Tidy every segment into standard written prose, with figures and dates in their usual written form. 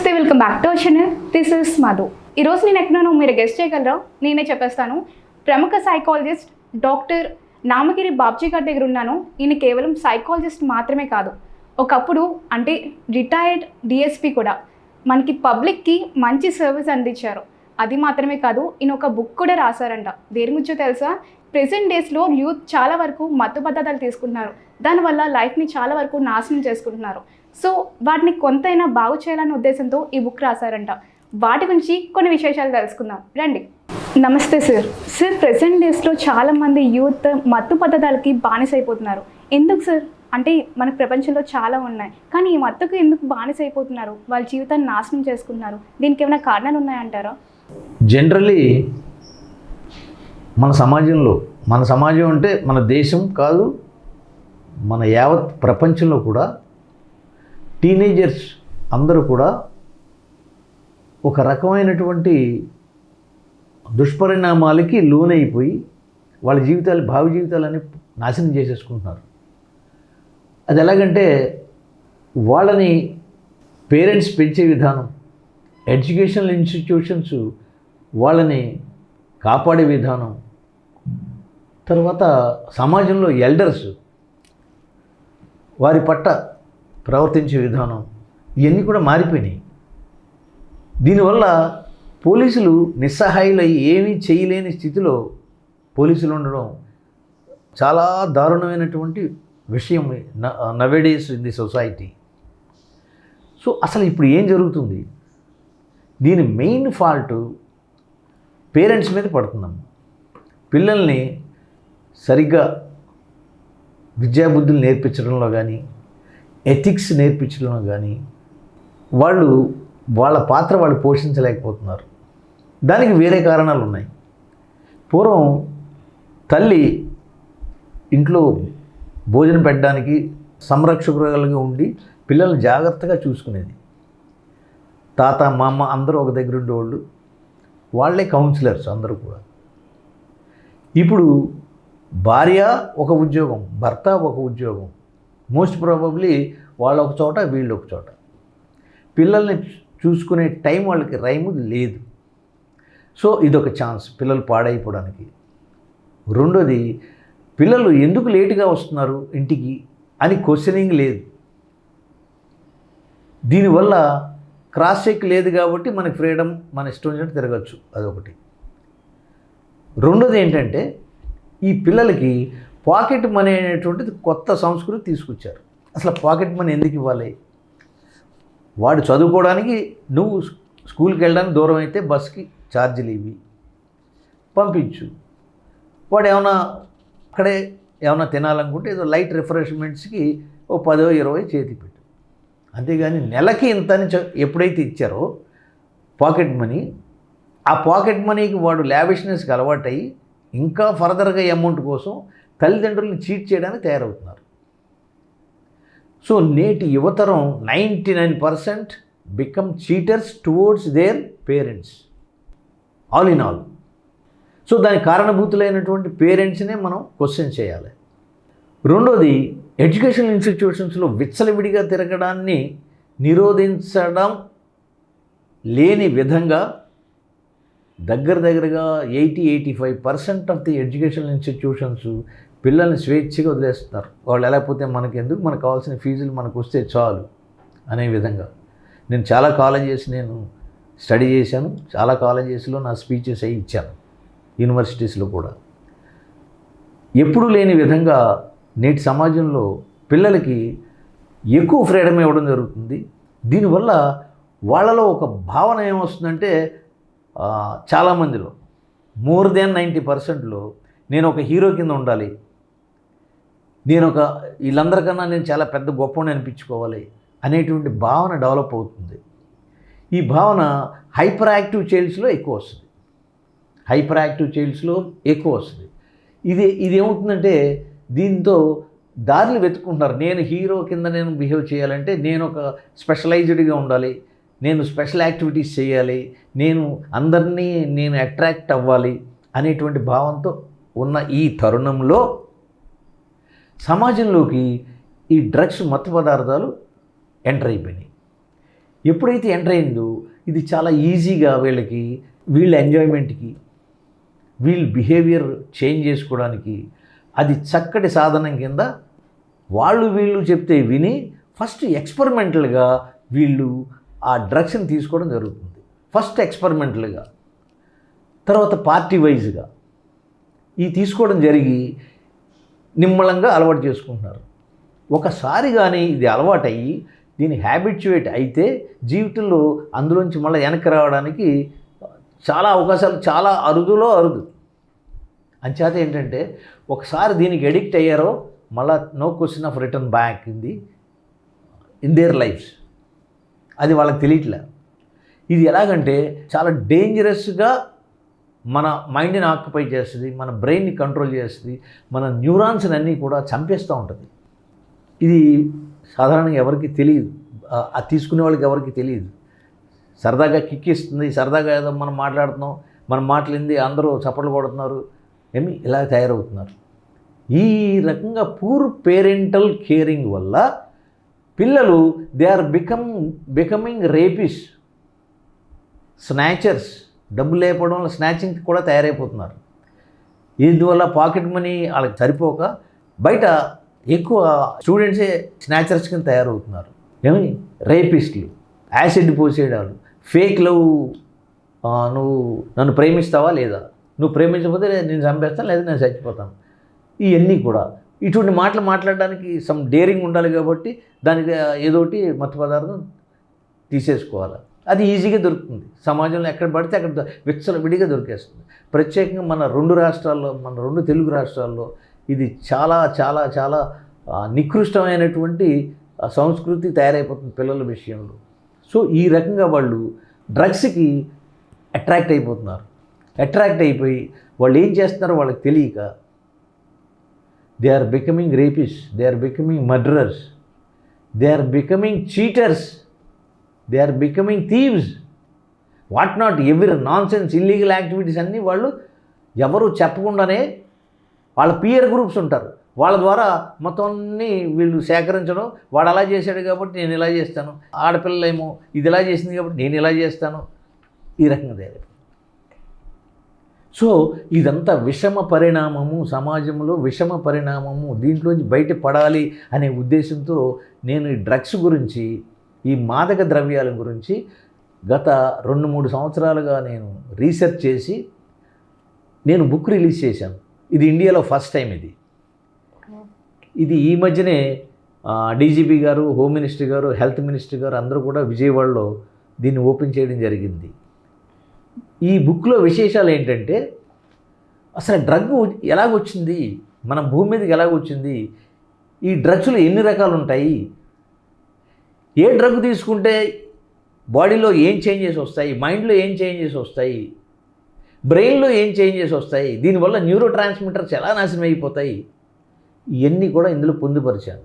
నమస్తే, welcome back to our channel. This is Madhu. ఈరోజు నేను ఎక్కడో మీరు గెస్ట్ చేయగలరా? నేనే చెప్పేస్తాను. ప్రముఖ సైకాలజిస్ట్ డాక్టర్ నామగిరి బాబ్జీ గారి దగ్గర ఉన్నాను. ఈయన కేవలం సైకాలజిస్ట్ మాత్రమే కాదు, ఒకప్పుడు అంటే రిటైర్డ్ డిఎస్పీ కూడా. మనకి పబ్లిక్కి మంచి సర్వీస్ అందించారు. అది మాత్రమే కాదు, ఈయన ఒక బుక్ కూడా రాశారంట. దేని గురించో తెలుసా? ప్రెజెంట్ డేస్లో యూత్ చాలా వరకు మత్తు పదార్థాలు తీసుకుంటున్నారు. దానివల్ల లైఫ్ని చాలా వరకు నాశనం చేసుకుంటున్నారు. సో వాటిని కొంతైనా బాగు చేయాలనే ఉద్దేశంతో ఈ బుక్ రాశారంట. వాటి గురించి కొన్ని విశేషాలు తెలుసుకుందాం రండి. నమస్తే సార్. సార్, ప్రెజెంట్ డేస్లో చాలామంది యూత్ మత్తు పదార్థాలకి బానిస అయిపోతున్నారు. ఎందుకు సార్? అంటే మన ప్రపంచంలో చాలా ఉన్నాయి, కానీ ఈ మత్తుకు ఎందుకు బానిస అయిపోతున్నారు? వాళ్ళ జీవితాన్ని నాశనం చేసుకుంటున్నారు. దీనికి ఏమైనా కారణాలు ఉన్నాయంటారా? జనరల్లీ మన సమాజం అంటే మన దేశం కాదు, మన యావత్ ప్రపంచంలో కూడా టీనేజర్స్ అందరూ కూడా ఒక రకమైనటువంటి దుష్పరిణామాలకి లోనైపోయి వాళ్ళ భావి జీవితాలని నాశనం చేసేసుకుంటున్నారు. అది ఎలాగంటే వాళ్ళని పేరెంట్స్ పెంచే విధానం, ఎడ్యుకేషనల్ ఇన్స్టిట్యూషన్స్ వాళ్ళని కాపాడే విధానం, తర్వాత సమాజంలో ఎల్డర్స్ వారి పట్ల ప్రవర్తించే విధానం, ఇవన్నీ కూడా మారిపోయినాయి. దీనివల్ల పోలీసులు నిస్సహాయులై ఏమీ చేయలేని స్థితిలో పోలీసులు ఉండడం చాలా దారుణమైనటువంటి విషయం nowadays in the society. So అసలు ఇప్పుడు ఏం జరుగుతుంది? దీని మెయిన్ ఫాల్ట్ పేరెంట్స్ మీద పడుతున్నాం. పిల్లల్ని సరిగ్గా విద్యాబుద్ధులు నేర్పించడంలో కానీ, ఎథిక్స్ నేర్పించడంలో కానీ వాళ్ళ పాత్ర వాళ్ళు పోషించలేకపోతున్నారు. దానికి వేరే కారణాలు ఉన్నాయి. పూర్వం తల్లి ఇంట్లో భోజనం పెట్టడానికి సంరక్షకులుగా ఉండి పిల్లల్ని జాగ్రత్తగా చూసుకునేది. తాత మామ అందరూ ఒక దగ్గర ఉండేవాళ్ళు, వాళ్ళే కౌన్సిలర్స్ అందరూ కూడా. ఇప్పుడు భార్య ఒక ఉద్యోగం, భర్త ఒక ఉద్యోగం, మోస్ట్ ప్రాబబ్లీ వాళ్ళు ఒక చోట వీళ్ళు ఒక చోట. పిల్లల్ని చూసుకునే టైం వాళ్ళకి రైము లేదు. సో ఇదొక ఛాన్స్ పిల్లలు పాడైపోవడానికి. రెండోది, పిల్లలు ఎందుకు లేటుగా వస్తున్నారు ఇంటికి అని క్వశ్చనింగ్ లేదు. దీనివల్ల క్రాస్ చెక్ లేదు కాబట్టి మనకి ఫ్రీడమ్, మన ఇష్టం వచ్చినట్టు తిరగచ్చు. అదొకటి. రెండోది ఏంటంటే, ఈ పిల్లలకి పాకెట్ మనీ అనేటువంటిది కొత్త సంస్కృతి తీసుకొచ్చారు. అసలు పాకెట్ మనీ ఎందుకు ఇవ్వాలి? వాడు చదువుకోవడానికి, నువ్వు స్కూల్కి వెళ్ళడానికి దూరం అయితే బస్కి ఛార్జీలు ఇవి పంపించు. వాడు అక్కడే ఏమైనా తినాలనుకుంటే ఏదో లైట్ రిఫ్రెష్మెంట్స్కి ఓ 10-20 చేతి పెట్టు. అంతేగాని నెలకి ఇంతని ఎప్పుడైతే ఇచ్చారో పాకెట్ మనీ, ఆ పాకెట్ మనీకి వాడు లావిష్నెస్కి అలవాటయ్యి ఇంకా ఫర్దర్గా అమౌంట్ కోసం తల్లిదండ్రులను చీట్ చేయడానికి తయారవుతున్నారు. సో నేటి యువతరం 99% become cheaters towards their parents, all in all. So దానికి కారణభూతులైనటువంటి పేరెంట్స్నే మనం క్వశ్చన్ చేయాలి. రెండోది, ఎడ్యుకేషనల్ ఇన్స్టిట్యూషన్స్లో విచ్చలవిడిగా తిరగడాన్ని నిరోధించడం లేని విధంగా దగ్గరగా 80-85% ఆఫ్ ది ఎడ్యుకేషనల్ ఇన్స్టిట్యూషన్స్ పిల్లల్ని స్వేచ్ఛగా వదిలేస్తున్నారు. వాళ్ళు లేకపోతే మనకెందుకు, మనకు కావాల్సిన ఫీజులు మనకు వస్తే చాలు అనే విధంగా. నేను చాలా కాలేజెస్ స్టడీ చేశాను. చాలా కాలేజెస్లో నా స్పీచెస్ అవి ఇచ్చాను, యూనివర్సిటీస్లో కూడా. ఎప్పుడూ లేని విధంగా నేటి సమాజంలో పిల్లలకి ఎక్కువ ఫ్రీడమ్ ఇవ్వడం జరుగుతుంది. దీనివల్ల వాళ్ళలో ఒక భావన ఏమొస్తుందంటే, చాలామందిలో మోర్ దెన్ 90%లో నేను ఒక హీరో కింద ఉండాలి, వీళ్ళందరికన్నా నేను చాలా పెద్ద గొప్పని అనిపించుకోవాలి అనేటువంటి భావన డెవలప్ అవుతుంది. ఈ భావన హైపర్ యాక్టివ్ చైల్డ్స్లో ఎక్కువ వస్తుంది. ఇది ఏమవుతుందంటే, దీంతో దారులు వెతుక్కుంటున్నారు. నేను హీరో కింద బిహేవ్ చేయాలంటే నేను ఒక స్పెషలైజ్డ్గా ఉండాలి, నేను స్పెషల్ యాక్టివిటీస్ చేయాలి, అందరినీ అట్రాక్ట్ అవ్వాలి అనేటువంటి భావంతో ఉన్న ఈ తరుణంలో సమాజంలోకి ఈ డ్రగ్స్, మత్తు పదార్థాలు ఎంటర్ అయిపోయినాయి. ఎప్పుడైతే ఎంటర్ అయిందో ఇది చాలా ఈజీగా వీళ్ళ ఎంజాయ్మెంట్కి, వీళ్ళ బిహేవియర్ చేంజ్ చేసుకోవడానికి అది చక్కటి సాధనం కింద వీళ్ళు చెప్తే విని ఫస్ట్ ఎక్స్పెరిమెంటల్గా వీళ్ళు ఆ డ్రగ్స్ని తీసుకోవడం జరుగుతుంది. ఫస్ట్ ఎక్స్పెరిమెంటల్గా, తర్వాత పార్టీ వైజ్గా ఈ తీసుకోవడం జరిగి నిమ్మలంగా అలవాటు చేసుకుంటున్నారు. ఒకసారి కానీ ఇది అలవాటయ్యి దీని హ్యాబిచ్యుయేట్ అయితే జీవితంలో అందులోంచి మళ్ళీ వెనక్కి రావడానికి చాలా అవకాశాలు చాలా అరుదులో అరుదు. అంచేత ఏంటంటే ఒకసారి దీనికి ఎడిక్ట్ అయ్యారో మళ్ళీ no question of return back in their lifes. అది వాళ్ళకి తెలియట్లే. ఇది ఎలాగంటే చాలా డేంజరస్గా మన మైండ్ని ఆక్యుపై చేస్తుంది, మన బ్రెయిన్ని కంట్రోల్ చేస్తుంది, మన న్యూరాన్స్ని అన్నీ కూడా చంపేస్తూ ఉంటుంది. ఇది సాధారణంగా ఎవరికి తెలియదు, అది తీసుకునే వాళ్ళకి ఎవరికి తెలియదు. సరదాగా కిక్ ఇస్తుంది, సరదాగా ఏదో మనం మాట్లాడుతున్నాం, మనం మాట్లాడింది అందరూ చప్పట్లు కొడుతున్నారు, ఇలా తయారవుతున్నారు. ఈ రకంగా పూర్ పేరెంటల్ కేరింగ్ వల్ల పిల్లలు they are becoming rapist, snatchers. డబ్బు లేకపోవడం వల్ల స్నాచింగ్ కూడా తయారైపోతున్నారు. ఇందువల్ల పాకెట్ మనీ వాళ్ళకి సరిపోక బయట ఎక్కువ స్టూడెంట్సే స్నాచర్స్ కింద తయారవుతున్నారు. రేపిస్టులు, యాసిడ్ పోసేయడాలు, ఫేక్ లవ్, నువ్వు నన్ను ప్రేమిస్తావా లేదా, నువ్వు ప్రేమించకపోతే నేను చంపేస్తాను లేదా నేను చచ్చిపోతాను. ఇవన్నీ కూడా ఇటువంటి మాటలు మాట్లాడడానికి సమ్ డేరింగ్ ఉండాలి కాబట్టి దానికి ఏదోటి మత్తు పదార్థం తీసేసుకోవాలి. అది ఈజీగా దొరుకుతుంది సమాజంలో, ఎక్కడ పడితే అక్కడ విచ్చలవిడిగా దొరికేస్తుంది. ప్రత్యేకంగా మన రెండు తెలుగు రాష్ట్రాల్లో ఇది చాలా చాలా చాలా నికృష్టమైనటువంటి సంస్కృతి తయారైపోతుంది పిల్లల విషయంలో. సో ఈ రకంగా వాళ్ళు డ్రగ్స్కి అట్రాక్ట్ అయిపోతున్నారు. అట్రాక్ట్ అయిపోయి వాళ్ళు ఏం చేస్తున్నారో వాళ్ళకి తెలియక they are becoming rapist, they are becoming murderers, they are becoming cheaters, they are becoming thieves, what not ఎవరి నాన్ సెన్స్ ఇల్లీగల్ యాక్టివిటీస్ అన్నీ వాళ్ళు ఎవరు చెప్పకుండానే వాళ్ళ పియర్ గ్రూప్స్ ఉంటారు, వాళ్ళ ద్వారా మొత్తం అన్నీ వీళ్ళు సేకరించడం. వాడు అలా చేశాడు కాబట్టి నేను ఇలా చేస్తాను, ఆడపిల్లలేమో ఇది ఇలా చేసింది కాబట్టి నేను ఇలా చేస్తాను, ఈ రకంగా తయారైపోయింది. సో ఇదంతా విషమ పరిణామము, సమాజంలో విషమ పరిణామము, దీంట్లోంచి బయటపడాలి అనే ఉద్దేశంతో నేను ఈ డ్రగ్స్ గురించి, ఈ మాదక ద్రవ్యాల గురించి గత 2-3 సంవత్సరాలుగా నేను రీసెర్చ్ చేసి నేను బుక్ రిలీజ్ చేశాను. ఇది ఇండియాలో ఫస్ట్ టైం. ఇది ఈ మధ్యనే డీజీపీ గారు, హోమ్ మినిస్టర్ గారు, హెల్త్ మినిస్టర్ గారు అందరూ కూడా విజయవాడలో దీన్ని ఓపెన్ చేయడం జరిగింది. ఈ బుక్లో విశేషాలు ఏంటంటే అసలు డ్రగ్ ఎలాగొచ్చింది, మన భూమి మీదకి ఎలాగొచ్చింది, ఈ డ్రగ్స్లో ఎన్ని రకాలు ఉంటాయి, ఏ డ్రగ్ తీసుకుంటే బాడీలో ఏం చేంజెస్ వస్తాయి, మైండ్లో ఏం చేంజెస్ వస్తాయి, బ్రెయిన్లో ఏం చేంజెస్ వస్తాయి, దీనివల్ల న్యూరో ట్రాన్స్మిటర్స్ ఎలా నాశనం అయిపోతాయి, ఇవన్నీ కూడా ఇందులో పొందుపరిచాను.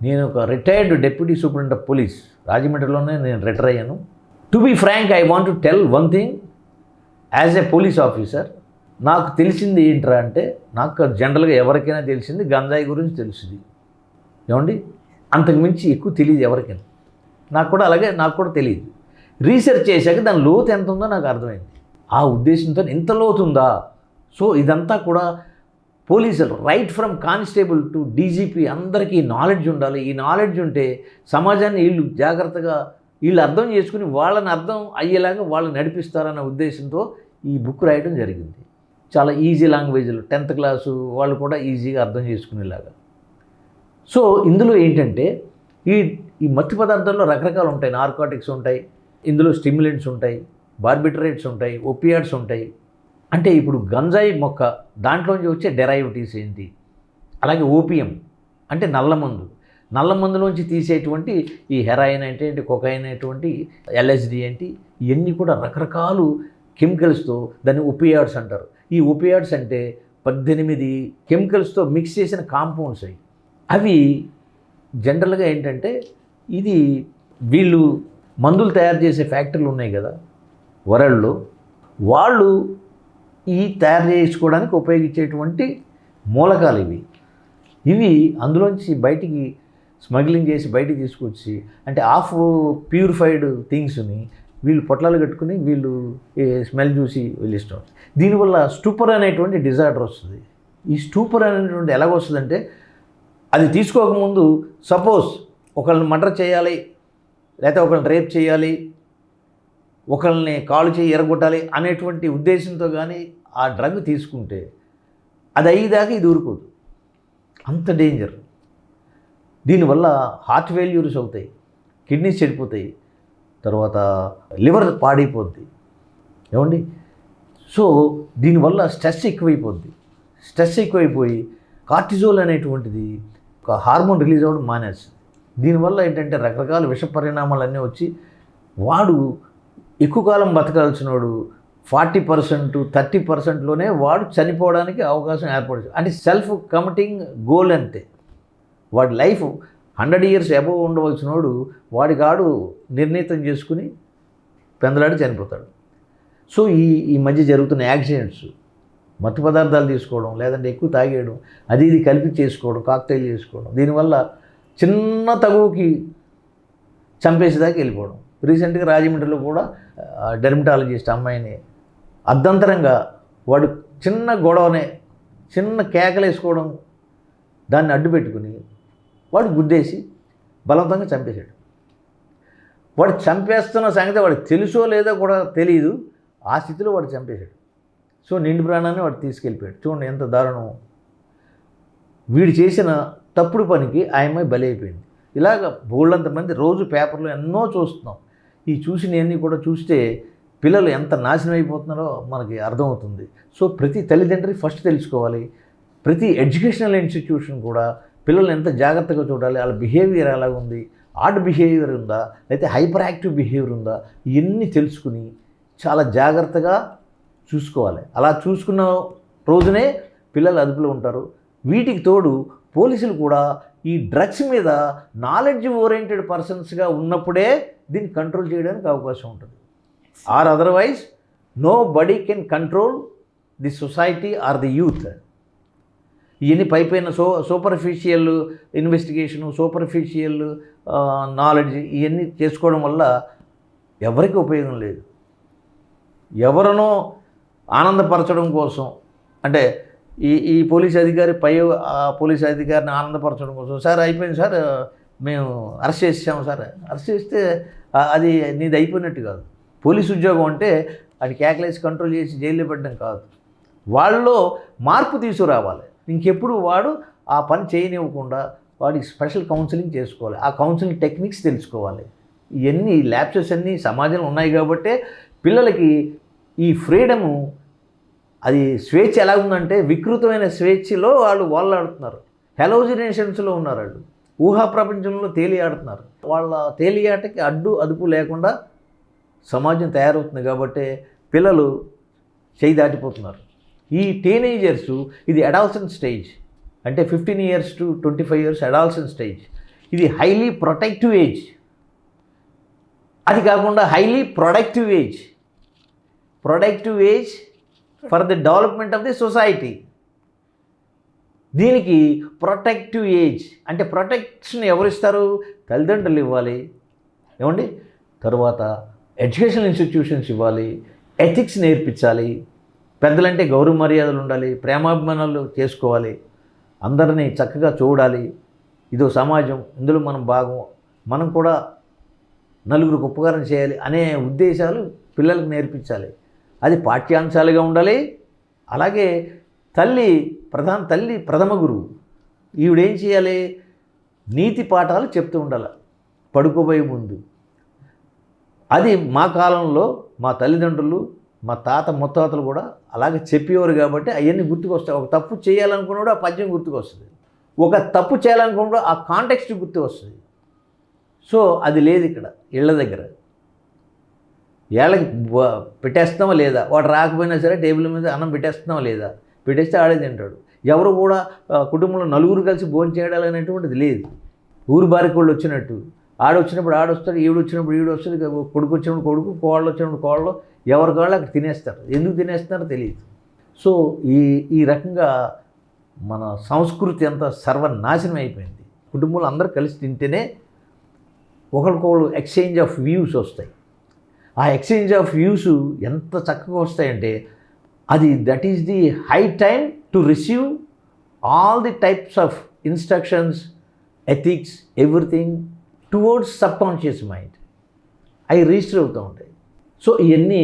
నేను ఒక retired deputy superintendent of police, రాజమండ్రిలోనే నేను రిటైర్ అయ్యాను. To be frank, I want to tell one thing. As a police officer నాకు తెలిసింది ఏంట్రా అంటే, నాకు జనరల్గా ఎవరికైనా తెలిసింది గంజాయి గురించి తెలుస్తుంది. ఏమండి, అంతకుమించి ఎక్కువ తెలియదు ఎవరికైనా. నాకు కూడా తెలియదు. రీసెర్చ్ చేశాక దాని లోతు ఎంత ఉందో నాకు అర్థమైంది. ఆ ఉద్దేశంతో ఇంత లోతుందా. సో ఇదంతా కూడా పోలీసులు right from constable to DGP అందరికీ నాలెడ్జ్ ఉండాలి. ఈ నాలెడ్జ్ ఉంటే సమాజాన్ని వీళ్ళు జాగ్రత్తగా అర్థం చేసుకుని వాళ్ళని అర్థం అయ్యేలాగా వాళ్ళు నడిపిస్తారన్న ఉద్దేశంతో ఈ బుక్ రాయడం జరిగింది. చాలా ఈజీ లాంగ్వేజ్లో 10th క్లాసు వాళ్ళు కూడా ఈజీగా అర్థం చేసుకునేలాగా. సో ఇందులో ఏంటంటే ఈ మత్తు పదార్థాల్లో రకరకాలు ఉంటాయి. నార్కోటిక్స్ ఉంటాయి, ఇందులో స్టిమ్యులెంట్స్ ఉంటాయి, బార్బిటరేట్స్ ఉంటాయి, ఓపియాడ్స్ ఉంటాయి. అంటే ఇప్పుడు గంజాయి మొక్క దాంట్లోంచి వచ్చే డెరైవేటివ్స్ ఏంటి, అలాగే ఓపియం అంటే నల్లమందులోంచి తీసేటువంటి ఈ హెరాయిన్ అంటే కొకైన్ అనేటువంటి ఎల్ఎస్డి ఏంటి, ఇవన్నీ కూడా రకరకాలు కెమికల్స్తో దాన్ని ఓపియాడ్స్ అంటారు. ఈ ఓపియాడ్స్ అంటే 18 కెమికల్స్తో మిక్స్ చేసిన కాంపౌండ్స్ అవి జనరల్గా ఏంటంటే ఇది వీళ్ళు మందులు తయారు చేసే ఫ్యాక్టరీలు ఉన్నాయి కదా వరల్డ్లో, వాళ్ళు ఈ తయారు చేసుకోవడానికి ఉపయోగించేటువంటి మూలకాలు ఇవి అందులోంచి బయటికి స్మగ్లింగ్ చేసి బయటికి తీసుకొచ్చి అంటే హాఫ్ ప్యూరిఫైడ్ థింగ్స్ని వీళ్ళు పొట్లాలు కట్టుకుని వీళ్ళు స్మెల్ చూసి వీళ్ళు ఇష్టం. దీనివల్ల స్టూపర్ అనేటువంటి డిజార్డర్ వస్తుంది. ఈ స్టూపర్ అనేటువంటి ఎలాగొస్తుందంటే అది తీసుకోకముందు సపోజ్ ఒకళ్ళని మర్డర్ చేయాలి, లేకపోతే ఒకళ్ళని రేప్ చేయాలి, ఒకళ్ళని కాలు చేయి ఎరగొట్టాలి అనేటువంటి ఉద్దేశంతో కానీ ఆ డ్రగ్ తీసుకుంటే అది అయ్యేదాకా ఇది ఊరుకోదు. అంత డేంజర్. దీనివల్ల హార్ట్ ఫెయిల్యూర్స్ అవుతాయి, కిడ్నీస్ చెడిపోతాయి, తర్వాత లివర్ పాడైపోద్ది. ఏమండి? సో దీనివల్ల స్ట్రెస్ ఎక్కువైపోద్ది. స్ట్రెస్ ఎక్కువైపోయి కార్టిజోల్ అనేటువంటిది ఒక హార్మోన్ రిలీజ్ అవ్వడం మానేస్తుంది. దీనివల్ల ఏంటంటే రకరకాల విష పరిణామాలన్నీ వచ్చి వాడు ఎక్కువ కాలం బతకాల్సినోడు 40% 30%లోనే వాడు చనిపోవడానికి అవకాశం ఏర్పడుతుంది. అంటే సెల్ఫ్ కమిటింగ్ గోల్ అంతే. వాడి లైఫ్ 100 years అబోవ్ ఉండవలసినోడు వాడికాడు నిర్ణీతం చేసుకుని పెందలాడి చనిపోతాడు. సో ఈ మధ్య జరుగుతున్న యాక్సిడెంట్స్, మత్తు పదార్థాలు తీసుకోవడం, లేదంటే ఎక్కువ తాగేయడం, అది ఇది కలిపి చేసుకోవడం, కాక్టైల్ చేసుకోవడం, దీనివల్ల చిన్న తగువుకి చంపేసేదాకా వెళ్ళిపోవడం. రీసెంట్గా రాజమండ్రిలో కూడా డెర్మటాలజిస్ట్ అమ్మాయిని అర్ధంతరంగా వాడు చిన్న గొడవనే చిన్న కేకలేసుకోవడం దాన్ని అడ్డు పెట్టుకుని వాడు గుద్దేసి బలవంతంగా చంపేశాడు. వాడు చంపేస్తున్న సంగతి వాడికి తెలుసో లేదో కూడా తెలియదు. ఆ స్థితిలో వాడు చంపేశాడు. సో నిండు ప్రాణాన్ని వాడు తీసుకెళ్ళిపోయాడు. చూడండి ఎంత దారుణం. వీడు చేసిన తప్పుడు పనికి ఆ అమ్మాయి బలైపోయింది. ఇలాగ బోళ్ళంతమంది రోజు పేపర్లో ఎన్నో చూస్తున్నాం. ఈ చూసినవన్నీ కూడా చూస్తే పిల్లలు ఎంత నాశనం అయిపోతున్నారో మనకి అర్థమవుతుంది. సో ప్రతి తల్లిదండ్రి ఫస్ట్ తెలుసుకోవాలి. ప్రతి ఎడ్యుకేషనల్ ఇన్స్టిట్యూషన్ కూడా పిల్లల్ని ఎంత జాగ్రత్తగా చూడాలి, వాళ్ళ బిహేవియర్ ఎలా ఉంది, ఆడ్ బిహేవియర్ ఉందా, లేకపోతే హైపర్ యాక్టివ్ బిహేవియర్ ఉందా, ఇవన్నీ తెలుసుకుని చాలా జాగ్రత్తగా చూసుకోవాలి. అలా చూసుకున్న రోజునే పిల్లలు అదుపులో ఉంటారు. వీటికి తోడు పోలీసులు కూడా ఈ డ్రగ్స్ మీద నాలెడ్జ్ ఓరియంటెడ్ పర్సన్స్గా ఉన్నప్పుడే దీన్ని కంట్రోల్ చేయడానికి అవకాశం ఉంటుంది. Or otherwise nobody can control the society or the youth. ఇవన్నీ పైపైన సూపర్ఫిషియల్ ఇన్వెస్టిగేషను, సూపర్ఫిషియల్ నాలెడ్జ్ ఇవన్నీ చేసుకోవడం వల్ల ఎవరికి ఉపయోగం లేదు. ఎవరినో ఆనందపరచడం కోసం, అంటే ఈ పోలీస్ అధికారి పోలీస్ అధికారిని ఆనందపరచడం కోసం, సార్ అయిపోయింది సార్, మేము అరెస్ట్ చేసాము సార్, అరెస్ట్ చేస్తే అది నీది అయిపోయినట్టు కాదు. పోలీస్ ఉద్యోగం అంటే అది కేకలేసి కంట్రోల్ చేసి జైల్లో పెట్టడం కాదు. వాళ్ళలో మార్పు తీసుకురావాలి. ఇంకెప్పుడు వాడు ఆ పని చేయనివ్వకుండా వాడికి స్పెషల్ కౌన్సిలింగ్ చేసుకోవాలి. ఆ కౌన్సిలింగ్ టెక్నిక్స్ తెలుసుకోవాలి. ఇవన్నీ ల్యాప్సెస్ అన్నీ సమాజంలో ఉన్నాయి కాబట్టే పిల్లలకి ఈ ఫ్రీడము, అది స్వేచ్ఛ ఎలా ఉందంటే వికృతమైన స్వేచ్ఛలో వాళ్ళు ఆడుతున్నారు. హెలోజినేషన్స్లో ఉన్నారు. వాళ్ళు ఊహా ప్రపంచంలో తేలియాడుతున్నారు. వాళ్ళ తేలియాటకి అదుపు లేకుండా సమాజం తయారవుతుంది కాబట్టి పిల్లలు చేయి దాటిపోతున్నారు. ఈ టీనేజర్స్ ఇది అడాల్సెంట్ స్టేజ్, అంటే 15 years to 25 years adolescent stage. ఇది హైలీ ప్రొటెక్టివ్ ఏజ్. అది కాకుండా highly productive age for the development of the society. దీనికి ప్రొటెక్టివ్ ఏజ్ అంటే ప్రొటెక్షన్ ఎవరిస్తారు? తల్లిదండ్రులు ఇవ్వాలి. ఏమండి? తర్వాత ఎడ్యుకేషనల్ ఇన్స్టిట్యూషన్స్ ఇవ్వాలి, ఎథిక్స్ నేర్పించాలి, పెద్దలంటే గౌరవ మర్యాదలు ఉండాలి, ప్రేమాభిమానాలు చేసుకోవాలి, అందరినీ చక్కగా చూడాలి. ఇదో సమాజం, ఇందులో మనం భాగం, మనం కూడా నలుగురికి ఉపకారం చేయాలి అనే ఉద్దేశాలు పిల్లలకు నేర్పించాలి. అది పాఠ్యాంశాలుగా ఉండాలి. అలాగే తల్లి ప్రథమ గురువు. ఈవిడేం చేయాలి? నీతి పాఠాలు చెప్తూ ఉండాలి పడుకోబోయే ముందు. అది మా కాలంలో మా తల్లిదండ్రులు, మా తాత ముత్తాతలు కూడా అలాగే చెప్పేవారు కాబట్టి అవన్నీ గుర్తుకొస్తాయి. ఒక తప్పు చేయాలనుకున్నాడు ఆ పద్యం గుర్తుకొస్తుంది, ఒక తప్పు చేయాలనుకున్నాడు ఆ కాంటెక్స్ట్ గుర్తు వస్తుంది. సో అది లేదు ఇక్కడ ఇళ్ళ దగ్గర. ఏళ్ళకి పెట్టేస్తామా లేదా, వాడు రాకపోయినా సరే టేబుల్ మీద అన్నం పెట్టేస్తున్నామా లేదా, పెట్టేస్తే ఆడే తింటాడు. ఎవరు కూడా కుటుంబంలో నలుగురు కలిసి భోజనం చేయడాలి అనేటువంటిది లేదు. ఊరు బారికోళ్ళు వచ్చినట్టు ఆడొచ్చినప్పుడు ఆడొస్తాడు, ఈవిడ వచ్చినప్పుడు ఈవిడ వస్తుంది, కొడుకు వచ్చినప్పుడు కొడుకు, కోళ్ళు వచ్చినప్పుడు కోళ్ళు, ఎవరి కాళ్ళు అక్కడ తినేస్తారు. ఎందుకు తినేస్తున్నారో తెలియదు. సో ఈ రకంగా మన సంస్కృతి అంతా సర్వనాశనం అయిపోయింది. కుటుంబంలో అందరూ కలిసి తింటేనే ఒకరికొకరు ఎక్స్చేంజ్ ఆఫ్ వ్యూస్ వస్తాయి. ఆ ఎక్స్చేంజ్ ఆఫ్ వ్యూస్ ఎంత చక్కగా వస్తాయంటే అది that is the high time to receive all the types of instructions, ethics, everything towards sub conscious mind అవి రిజిస్టర్ అవుతూ ఉంటాయి. సో ఇవన్నీ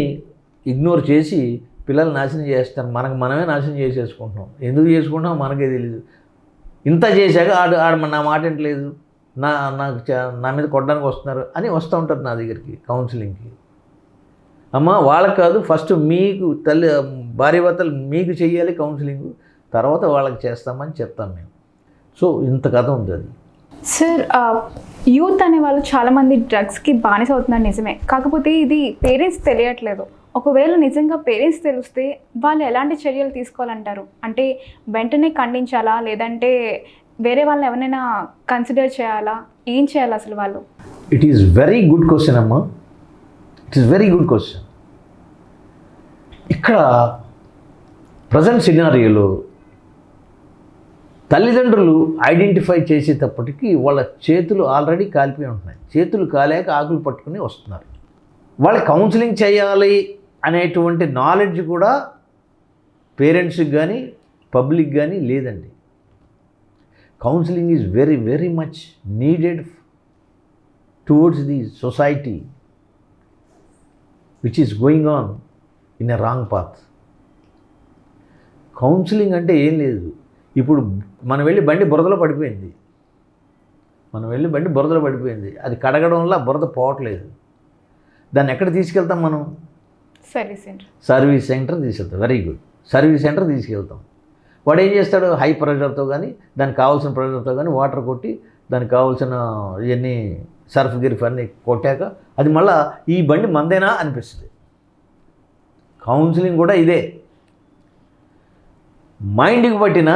ఇగ్నోర్ చేసి పిల్లలు నాశనం చేస్తారు. మనమే నాశనం చేసేసుకుంటున్నాం. ఎందుకు చేసుకుంటాం మనకే తెలియదు. ఇంత చేశాక ఆడు నా మాట ఏంటలేదు, నా మీద కొట్టడానికి వస్తున్నారు అని వస్తూ ఉంటారు నా దగ్గరికి కౌన్సిలింగ్కి. అమ్మ వాళ్ళకి కాదు, ఫస్ట్ మీకు భార్యాభర్తలు మీకు చెయ్యాలి కౌన్సిలింగ్, తర్వాత వాళ్ళకి చేస్తామని చెప్తాం మేము. సో ఇంత కథ ఉంది అది. సార్, యూత్ అనే వాళ్ళు చాలామంది డ్రగ్స్కి బానిస అవుతున్నారు నిజమే, కాకపోతే ఇది పేరెంట్స్ తెలియట్లేదు. ఒకవేళ నిజంగా పేరెంట్స్ తెలిస్తే వాళ్ళు ఎలాంటి చర్యలు తీసుకోవాలంటారు? అంటే వెంటనే ఖండించాలా, లేదంటే వేరే వాళ్ళని ఎవరైనా కన్సిడర్ చేయాలా, ఏం చేయాలి అసలు వాళ్ళు? It is very good question అమ్మా, it is very good question. ఇక్కడ ప్రజెంట్ సినారియోలో తల్లిదండ్రులు ఐడెంటిఫై చేసేటప్పటికి వాళ్ళ చేతులు ఆల్రెడీ కాలిపోయి ఉంటున్నాయి. చేతులు కాలేక ఆకులు పట్టుకుని వస్తున్నారు. వాళ్ళకి కౌన్సిలింగ్ చేయాలి అనేటువంటి నాలెడ్జ్ కూడా పేరెంట్స్కి కానీ పబ్లిక్ కానీ లేదండి. Counselling is very very much needed towards the society which is going on in a wrong path. Counselling అంటే ఏం లేదు. ఇప్పుడు మనం వెళ్ళి బండి బురదలో పడిపోయింది, అది కడగడం వల్ల బురద పోవట్లేదు. దాన్ని ఎక్కడ తీసుకెళ్తాం మనం? సర్వీస్ సెంటర్ తీసుకెళ్తాం. వెరీ గుడ్, సర్వీస్ సెంటర్ తీసుకెళ్తాం. వాడు ఏం చేస్తాడు? హై ప్రెషర్తో కానీ దానికి కావాల్సిన ప్రెషర్తో కానీ వాటర్ కొట్టి దానికి కావాల్సిన ఇవన్నీ సర్ఫ్ గిర్ఫ్ అన్నీ కొట్టాక అది మళ్ళీ ఈ బండి మందేనా అనిపిస్తుంది. కౌన్సిలింగ్ కూడా ఇదే. మైండ్కి పట్టిన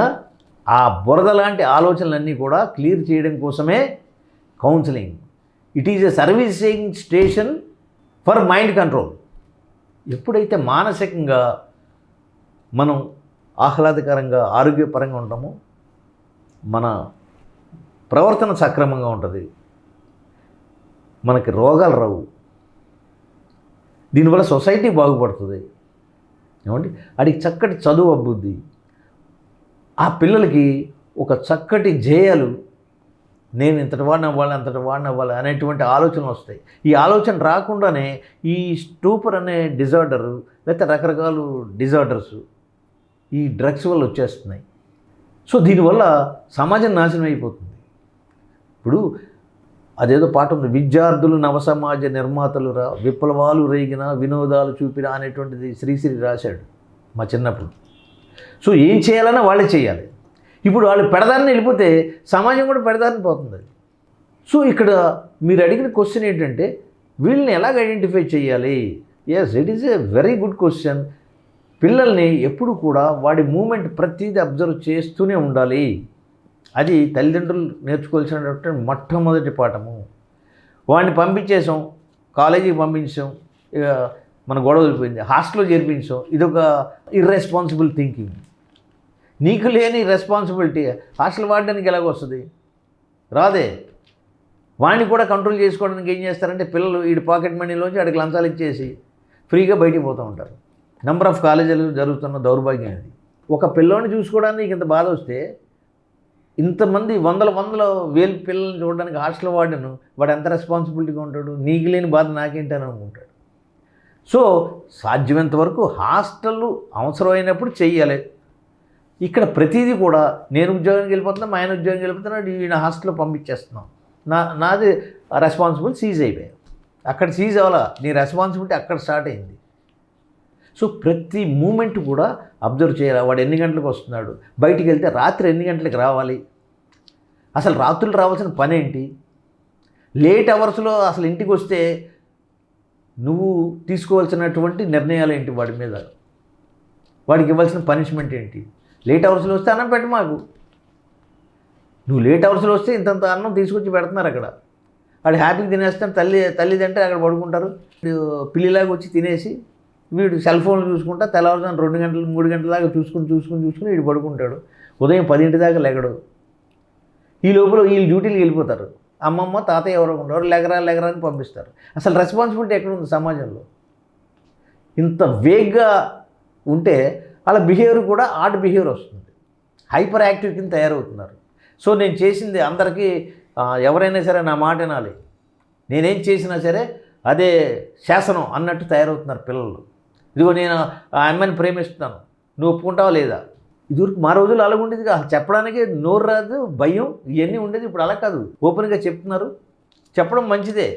ఆ బురద లాంటి ఆలోచనలన్నీ కూడా క్లియర్ చేయడం కోసమే counselling. It is a servicing station for mind control. ఎప్పుడైతే మానసికంగా మనం ఆహ్లాదకరంగా ఆరోగ్యపరంగా ఉంటామో మన ప్రవర్తన సక్రమంగా ఉంటుంది, మనకి రోగాలు రావు, దీనివల్ల సొసైటీ బాగుపడుతుంది. ఏమండి, అడిగి చక్కటి చదువు అబ్బుద్ది, ఆ పిల్లలకి ఒక చక్కటి ధ్యేయాలు, నేను ఇంతటి వాడిని అవ్వాలి అంతటి వాడిని అవ్వాలి అనేటువంటి ఆలోచనలు వస్తాయి. ఈ ఆలోచన రాకుండానే ఈ స్టూపర్ అనే డిజార్డరు లేకపోతే రకరకాల డిజార్డర్స్ ఈ డ్రగ్స్ వల్ల వచ్చేస్తున్నాయి. సో దీనివల్ల సమాజం నాశనం అయిపోతుంది. ఇప్పుడు అదేదో పాట ఉంది, విద్యార్థులు నవసమాజ నిర్మాతలురా, విప్లవాలు రేగిన వినోదాలు చూపిన అనేటువంటిది శ్రీశ్రీ రాశాడు మా చిన్నప్పుడు. సో ఏం చేయాలన్నా వాళ్ళే చేయాలి. ఇప్పుడు వాళ్ళు పెడదారిని వెళ్ళిపోతే సమాజం కూడా పెడదారిని పోతుంది. సో ఇక్కడ మీరు అడిగిన క్వశ్చన్ ఏంటంటే వీళ్ళని ఎలాగ ఐడెంటిఫై చేయాలి? Yes, it is a very good question. పిల్లల్ని ఎప్పుడు కూడా వాడి మూమెంట్ ప్రతిదీ అబ్జర్వ్ చేస్తూనే ఉండాలి. అది తల్లిదండ్రులు నేర్చుకోవాల్సినటువంటి మొట్టమొదటి పాఠము. వాడిని పంపించేసాం, కాలేజీకి పంపించాం, ఇక మన గొడవ వెళ్ళిపోయింది, హాస్టల్లో చేర్పించాం, ఇదొక ఇర్రెస్పాన్సిబుల్ థింకింగ్. నీకు లేని రెస్పాన్సిబిలిటీ హాస్టల్ వాడడానికి ఎలాగొస్తుంది? రాదే. వాడిని కూడా కంట్రోల్ చేసుకోవడానికి ఏం చేస్తారంటే పిల్లలు వీడి పాకెట్ మనీలోంచి వాడికి లంచాలు ఇచ్చేసి ఫ్రీగా బయటికి పోతూ ఉంటారు. నెంబర్ ఆఫ్ కాలేజీలు జరుగుతున్న దౌర్భాగ్యం ఇది. ఒక పిల్లోని చూసుకోవడానికి ఇంత బాధ వస్తే ఇంతమంది వందల వేలు పిల్లల్ని చూడడానికి హాస్టల్ వాడను వాడు ఎంత రెస్పాన్సిబిలిటీగా ఉంటాడు? నీకు లేని బాధ నాకేంటని అనుకుంటాడు. సో సాధ్యమైనంత వరకు హాస్టళ్ళు అవసరమైనప్పుడు చెయ్యాలి. ఇక్కడ ప్రతిదీ కూడా నేను ఉద్యోగానికి వెళ్ళిపోతున్నా, మా ఆయన ఉద్యోగానికి వెళ్ళిపోతున్నాడు, ఈయన హాస్టల్లో పంపించేస్తున్నాం, నాది రెస్పాన్సిబుల్ సీజ్ అయిపోయాయి. అక్కడ సీజ్ అవ్వాలా, నీ రెస్పాన్సిబిలిటీ అక్కడ స్టార్ట్ అయింది. సో ప్రతి మూమెంట్ కూడా అబ్జర్వ్ చేయాలి. వాడు ఎన్ని గంటలకు వస్తున్నాడు, బయటికి వెళ్తే రాత్రి ఎన్ని గంటలకు రావాలి, అసలు రాత్రులు రావాల్సిన పని ఏంటి, లేట్ అవర్స్లో అసలు ఇంటికి వస్తే నువ్వు తీసుకోవాల్సినటువంటి నిర్ణయాలు ఏంటి, వాడి మీద వాడికి ఇవ్వాల్సిన పనిష్మెంట్ ఏంటి. లేట్ అవర్స్లో వస్తే అన్నం పెట్టు మాకు, నువ్వు లేట్ అవర్స్లో వస్తే ఇంతంత అన్నం తీసుకొచ్చి పెడుతున్నారు అక్కడ, వాడు హ్యాపీగా తినేస్తాను, తల్లిదంటే అక్కడ పడుకుంటారు, పిల్లిలాగా వచ్చి తినేసి వీడు సెల్ ఫోన్లు చూసుకుంటా తెల్లవారుజామున 2 గంటలు 3 గంటల దాకా చూసుకుని వీడు పడుకుంటాడు, ఉదయం 10 దాకా లెగడు. ఈ లోపల వీళ్ళు డ్యూటీలు వెళ్ళిపోతారు, అమ్మమ్మ తాతయ్య ఎవరో ఉండరు, లెగరా అని పంపిస్తారు. అసలు రెస్పాన్సిబిలిటీ ఎక్కడ ఉంది సమాజంలో? ఇంత వేగ్గా ఉంటే వాళ్ళ బిహేవియర్ కూడా ఆడ్ బిహేవియర్ వస్తుంది, హైపర్ యాక్టివ్ కింద తయారవుతున్నారు. సో నేను చేసింది అందరికీ ఎవరైనా సరే నా మాట వినాలి, నేనేం చేసినా సరే అదే శాసనం అన్నట్టు తయారవుతున్నారు పిల్లలు. ఇదిగో నేను ఆ అమ్మాయిని ప్రేమిస్తున్నాను, నువ్వు ఒప్పుకుంటావా లేదా? ఇదివరకు మా రోజులు అలాగ ఉండేది కాదు, చెప్పడానికి నోరు రాదు, భయం, ఇవన్నీ ఉండేది. ఇప్పుడు అలా కాదు, ఓపెన్గా చెప్తున్నారు. చెప్పడం మంచిదే,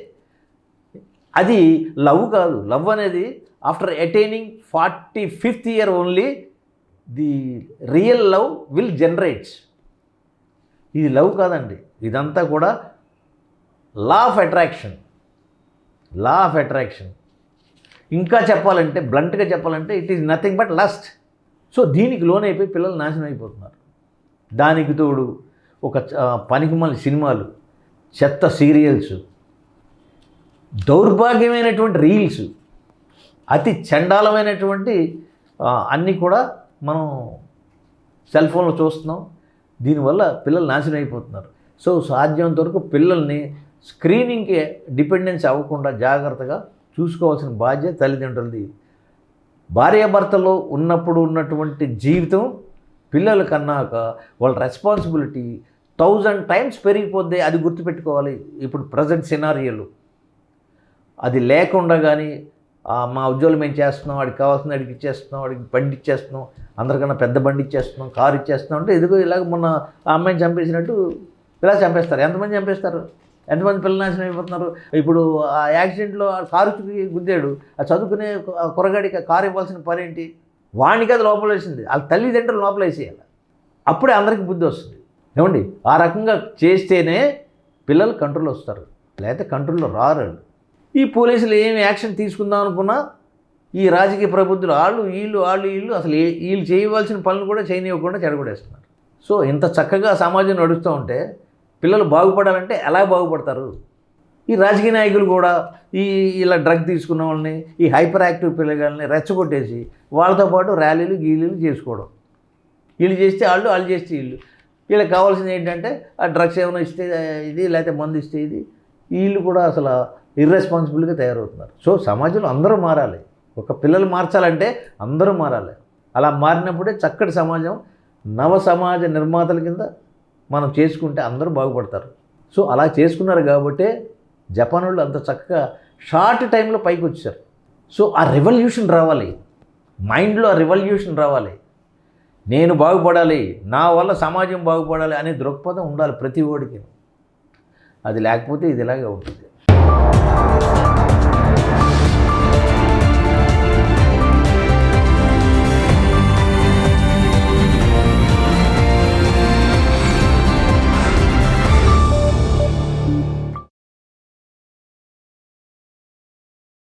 అది లవ్ కాదు. లవ్ అనేది after attaining 45th year only the real love will generates. ఇది లవ్ కాదండి, ఇదంతా కూడా లా ఆఫ్ అట్రాక్షన్. ఇంకా చెప్పాలంటే, బ్లంట్గా చెప్పాలంటే, it is nothing but lust. So దీనికి లోనైపోయి పిల్లలు నాశనం అయిపోతున్నారు. దానికి తోడు ఒక పనికిమాలిన సినిమాలు, చెత్త సీరియల్స్, దౌర్భాగ్యమైనటువంటి రీల్స్, అతి చండాలమైనటువంటి అన్నీ కూడా మనం సెల్ ఫోన్లో చూస్తున్నాం. దీనివల్ల పిల్లలు నాశనం అయిపోతున్నారు. సో సాధ్యమైనంత వరకు పిల్లల్ని స్క్రీనింగ్కి డిపెండెన్స్ అవ్వకుండా జాగ్రత్తగా చూసుకోవాల్సిన బాధ్యత తల్లిదండ్రులది. భార్యాభర్తలో ఉన్నప్పుడు ఉన్నటువంటి జీవితం పిల్లల కన్నాక వాళ్ళ రెస్పాన్సిబిలిటీ 1000 times పెరిగిపోద్ది. అది గుర్తుపెట్టుకోవాలి. ఇప్పుడు ప్రజెంట్ సినారియోలు అది లేకుండా కానీ మా ఉద్యోగం మేము చేస్తున్నాం, వాడికి కావాల్సిన వాడికి ఇచ్చేస్తున్నాం, వాడికి బండి ఇచ్చేస్తున్నాం, అందరికన్నా పెద్ద బండి ఇచ్చేస్తున్నాం, కారు ఇచ్చేస్తున్నాం అంటే ఎదుగు ఇలాగ మొన్న ఆ అమ్మాయిని చంపేసినట్టు ఇలా చంపేస్తారు. ఎంతమంది చంపేస్తారు? ఎంతమంది పిల్లలు నాశనం అయిపోతున్నారు? ఇప్పుడు ఆ యాక్సిడెంట్లో కారుకి గుద్దాడు, ఆ చదువుకునే కురగాడికి కారు ఇవ్వాల్సిన పని ఏంటి? వాడికి అది లోపల వేసింది, వాళ్ళ తల్లిదండ్రులు లోపల వేసేయాలి. అప్పుడే అందరికీ బుద్ధి వస్తుంది. ఏమండి, ఆ రకంగా చేస్తేనే పిల్లలు కంట్రోల్ వస్తారు, లేకపోతే కంట్రోల్లో రారు. ఈ పోలీసులు ఏమి యాక్షన్ తీసుకుందాం అనుకున్నా ఈ రాజకీయ ప్రబుద్ధులు వాళ్ళు వీళ్ళు అసలు వీళ్ళు చేయవలసిన పనులు కూడా చేయనివ్వకుండా చెడగొడేస్తున్నారు. సో ఇంత చక్కగా సమాజం నడుస్తూ ఉంటే పిల్లలు బాగుపడాలంటే ఎలా బాగుపడతారు? ఈ రాజకీయ నాయకులు కూడా ఇలా డ్రగ్ తీసుకున్న వాళ్ళని, ఈ హైపర్ యాక్టివ్ పిల్లగాళ్ళని రెచ్చగొట్టేసి వాళ్ళతో పాటు ర్యాలీలు గీలీలు చేసుకోవడం. వీళ్ళు చేస్తే వాళ్ళు చేస్తే వీళ్ళకి కావాల్సింది ఏంటంటే ఆ డ్రగ్స్ ఏమైనా ఇస్తే ఇది, లేకపోతే మందు ఇస్తే ఇది. వీళ్ళు కూడా అసలు ఇర్రెస్పాన్సిబుల్గా తయారవుతున్నారు. సో సమాజంలో అందరూ మారాలి. ఒక పిల్లలు మార్చాలంటే అందరూ మారాలి. అలా మారినప్పుడే చక్కటి సమాజం, నవ సమాజ నిర్మాతల కింద మనం చేసుకుంటే అందరూ బాగుపడతారు. సో అలా చేసుకున్నారు కాబట్టే జపాన్ వాళ్ళు అంత చక్కగా షార్ట్ టైంలో పైకి వచ్చారు. సో ఆ రెవల్యూషన్ రావాలి, మైండ్లో ఆ రెవల్యూషన్ రావాలి. నేను బాగుపడాలి, నా వల్ల సమాజం బాగుపడాలి అనే దృక్పథం ఉండాలి ప్రతి ఓడికి. అది లేకపోతే ఇది ఇలాగే ఉంటుంది.